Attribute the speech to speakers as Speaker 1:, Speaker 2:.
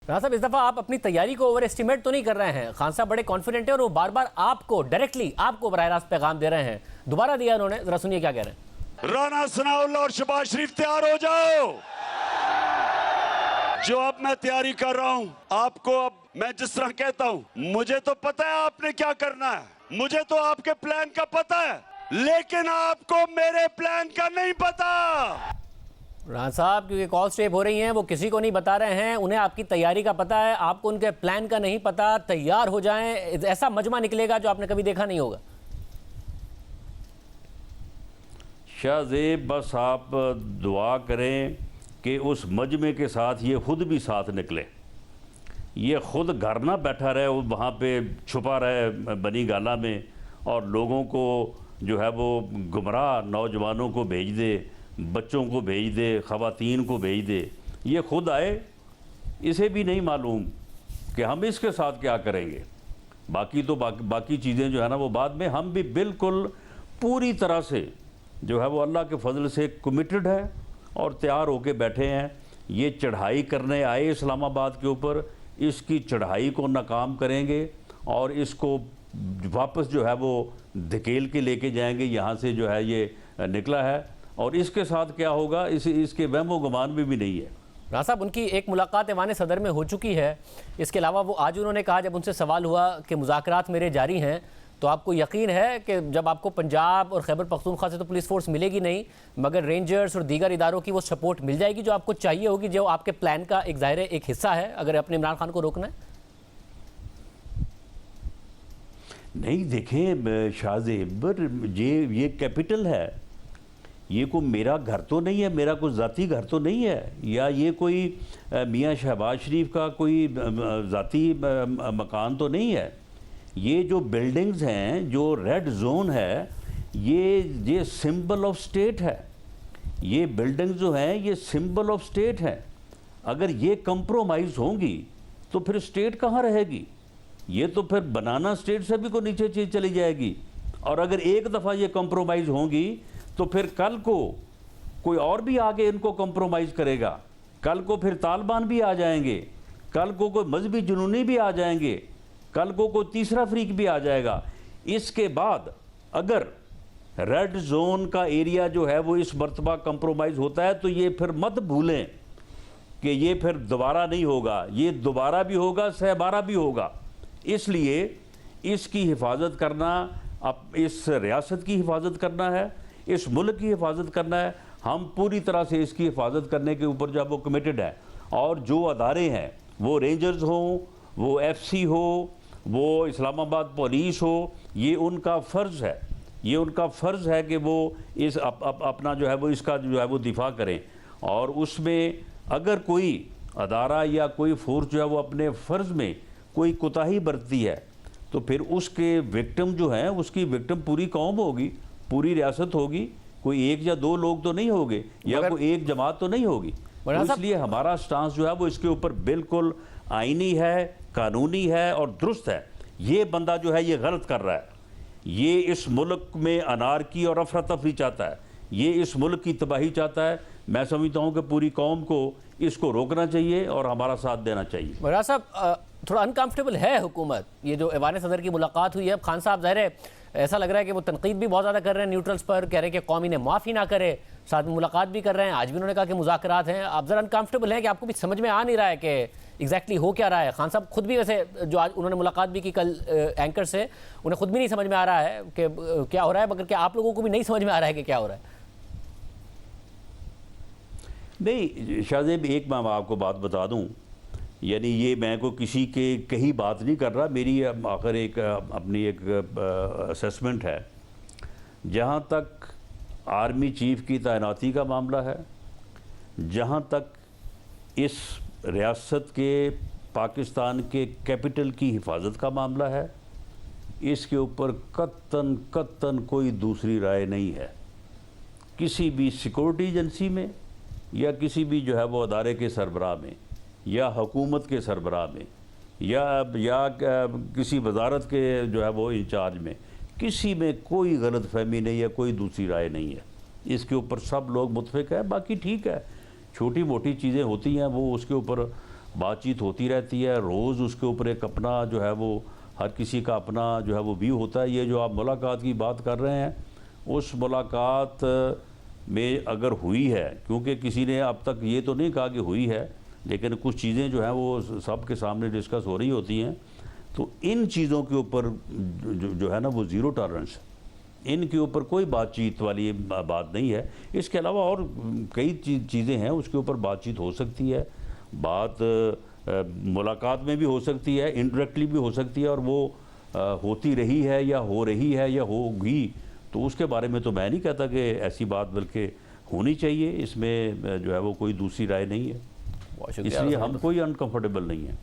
Speaker 1: राणा साहब, इस दफा आप अपनी तैयारी को ओवर एस्टिमेट तो नहीं कर रहे हैं। खान साहब बड़े कॉन्फिडेंट है और वो बार बार आपको डायरेक्टली आपको बराह रास्त पैगाम दे रहे हैं। दोबारा दिया उन्होंने, जरा सुनिए क्या कह रहे हैं।
Speaker 2: राना सनाउल्लाह और शहबाज शरीफ तैयार हो जाओ। जो अब मैं तैयारी कर रहा हूं आपको, अब मैं जिस तरह कहता हूं, मुझे तो पता है आपने क्या करना है, मुझे तो आपके प्लान का पता है, लेकिन आपको मेरे प्लान का नहीं पता।
Speaker 1: राणा साहब, क्योंकि कॉल स्टेप हो रही हैं, वो किसी को नहीं बता रहे हैं, उन्हें आपकी तैयारी का पता है, आपको उनके प्लान का नहीं पता। तैयार हो जाएं, ऐसा मजमा निकलेगा जो आपने कभी देखा नहीं होगा।
Speaker 3: शाहजेब, बस आप दुआ करें कि उस मजमे के साथ ये खुद भी साथ निकले, ये खुद घर ना बैठा रहे, वहाँ पे छुपा रहे बनी गाला में, और लोगों को जो है वो गुमराह नौजवानों को भेज दे, बच्चों को भेज दे, ख़वातीन को भेज दे। ये खुद आए, इसे भी नहीं मालूम कि हम इसके साथ क्या करेंगे। बाकी तो बाकी चीज़ें जो है ना वो बाद में। हम भी बिल्कुल पूरी तरह से जो है वो अल्लाह के फजल से कमिटेड है और तैयार होके बैठे हैं। ये चढ़ाई करने आए इस्लामाबाद के ऊपर, इसकी चढ़ाई को नाकाम करेंगे और इसको वापस जो है वो धकेल के लेके जाएंगे। यहाँ से जो है ये निकला है और इसके साथ क्या होगा इसके वहमो गुमान भी नहीं है।
Speaker 1: राणा साहब, उनकी एक मुलाकात ऐवान सदर में हो चुकी है। इसके अलावा वो आज उन्होंने कहा, जब उनसे सवाल हुआ कि मुज़ाकरात मेरे जारी हैं, तो आपको यकीन है कि जब आपको पंजाब और खैबर पख्तूनख्वा से तो पुलिस फोर्स मिलेगी नहीं, मगर रेंजर्स और दीगर इदारों की वो सपोर्ट मिल जाएगी जो आपको चाहिए होगी, जो आपके प्लान का एक ज़ाहिर एक हिस्सा है, अगर अपने इमरान खान को रोकना है?
Speaker 3: नहीं, देखें शाहजेब, ये कैपिटल है, ये कोई मेरा घर तो नहीं है, मेरा कोई ज़ाती घर तो नहीं है, या ये कोई मियाँ शहबाज शरीफ का कोई ज़ाती मकान तो नहीं है। ये जो बिल्डिंग्स हैं, जो रेड जोन है, ये सिंबल ऑफ स्टेट है। ये बिल्डिंग्स जो हैं ये सिंबल ऑफ स्टेट है। अगर ये कंप्रोमाइज़ होंगी तो फिर स्टेट कहाँ रहेगी? ये तो फिर बनाना स्टेट से भी को नीचे चीज़ चली जाएगी। और अगर एक दफ़ा ये कंप्रोमाइज़ होंगी तो फिर कल को कोई और भी आगे इनको कंप्रोमाइज़ करेगा, कल को फिर तालिबान भी आ जाएंगे, कल को कोई मजहबी जुनूनी भी आ जाएंगे, कल को कोई तीसरा फ्रीक भी आ जाएगा। इसके बाद अगर रेड जोन का एरिया जो है वो इस मरतबा कंप्रोमाइज़ होता है तो ये फिर मत भूलें कि ये फिर दोबारा नहीं होगा, ये दोबारा भी होगा, सहबारा भी होगा। इसलिए इसकी हिफाजत करना, अब इस रियासत की हिफाजत करना है, इस मुल्क की हिफाजत करना है। हम पूरी तरह से इसकी हिफाजत करने के ऊपर जो वो कमिटेड है। और जो अदारे हैं, वो रेंजर्स हों, वो FC हो, वो इस्लामाबाद पुलिस हो, ये उनका फ़र्ज़ है, ये उनका फ़र्ज़ है कि वो इस अपना जो है वो इसका जो है वो दिफा करें। और उसमें अगर कोई अदारा या कोई फोर्स जो है वो अपने फ़र्ज़ में कोई कोताही बरतती है तो फिर उसके विक्टिम जो हैं, उसकी विक्टिम पूरी कौम होगी, पूरी रियासत होगी। कोई एक या दो लोग तो नहीं होंगे, या कोई एक जमात तो नहीं होगी। तो इसलिए हमारा स्टांस जो है वो इसके ऊपर बिल्कुल आईनी है, कानूनी है और दुरुस्त है। ये बंदा जो है ये गलत कर रहा है, ये इस मुल्क में अनारकी और अफरा तफरी चाहता है, ये इस मुल्क की तबाही चाहता है। मैं समझता हूँ कि पूरी कौम को इसको रोकना चाहिए और हमारा साथ देना चाहिए।
Speaker 1: राणा साहब, थोड़ा अनकंफर्टेबल है हुकूमत, ये जो ऐवान सदर की मुलाकात हुई है। अब खान साहब ज़ाहिर है ऐसा लग रहा है कि वो तनकीद भी बहुत ज़्यादा कर रहे हैं न्यूट्रल्स पर, कह रहे हैं कि कौम इन्हें माफ़ी ना करे, साथ में मुलाकात भी कर रहे हैं। आज भी उन्होंने कहा कि मुज़ाकरात हैं। आप ज़रा अनकंफर्टेबल हैं कि आपको भी समझ में आ नहीं रहा है कि एग्जैक्टली हो क्या रहा है? खान साहब खुद भी, वैसे जो आज उन्होंने मुलाकात भी की कल एंकर से, उन्हें खुद भी नहीं समझ में आ रहा है कि क्या हो रहा है, मगर क्या आप लोगों को भी नहीं समझ में आ रहा है कि क्या हो रहा है?
Speaker 3: नहीं शाहजेब, एक मैं आपको बात बता दूं, यानी ये मैं को किसी के कहीं बात नहीं कर रहा, मेरी आखिर एक अपनी एक असेसमेंट है। जहाँ तक आर्मी चीफ की तैनाती का मामला है, जहाँ तक इस रियासत के पाकिस्तान के कैपिटल की हिफाजत का मामला है, इसके ऊपर कत्तन कोई दूसरी राय नहीं है। किसी भी सिक्योरिटी एजेंसी में या किसी भी जो है वो अदारे के सरबराह में या हुकूमत के सरबराह में या किसी वजारत के जो है वो इंचार्ज में, किसी में कोई गलत फहमी नहीं है, कोई दूसरी राय नहीं है। इसके ऊपर सब लोग मुतफिक है। बाकी ठीक है, छोटी मोटी चीज़ें होती हैं, वो उसके ऊपर बातचीत होती रहती है, रोज़ उसके ऊपर एक अपना जो है वो हर किसी का अपना जो है वो व्यू होता है। ये जो आप मुलाकात की बात कर रहे हैं, उस मुलाकात में अगर हुई है, क्योंकि किसी ने अब तक ये तो नहीं कहा कि हुई है, लेकिन कुछ चीज़ें जो हैं वो सबके सामने डिस्कस हो रही होती हैं, तो इन चीज़ों के ऊपर जो है ना वो ज़ीरो टॉलरेंस, इनके ऊपर कोई बातचीत वाली बात नहीं है। इसके अलावा और कई चीज़ें हैं उसके ऊपर बातचीत हो सकती है, बात मुलाकात में भी हो सकती है, इनडायरेक्टली भी हो सकती है, और वो होती रही है या हो रही है या होगी, तो उसके बारे में तो मैं नहीं कहता कि ऐसी बात बल्कि होनी चाहिए। इसमें जो है वो कोई दूसरी राय नहीं है,
Speaker 1: बहुत शुक्रिया।
Speaker 3: इसलिए हम कोई अनकंफर्टेबल नहीं है।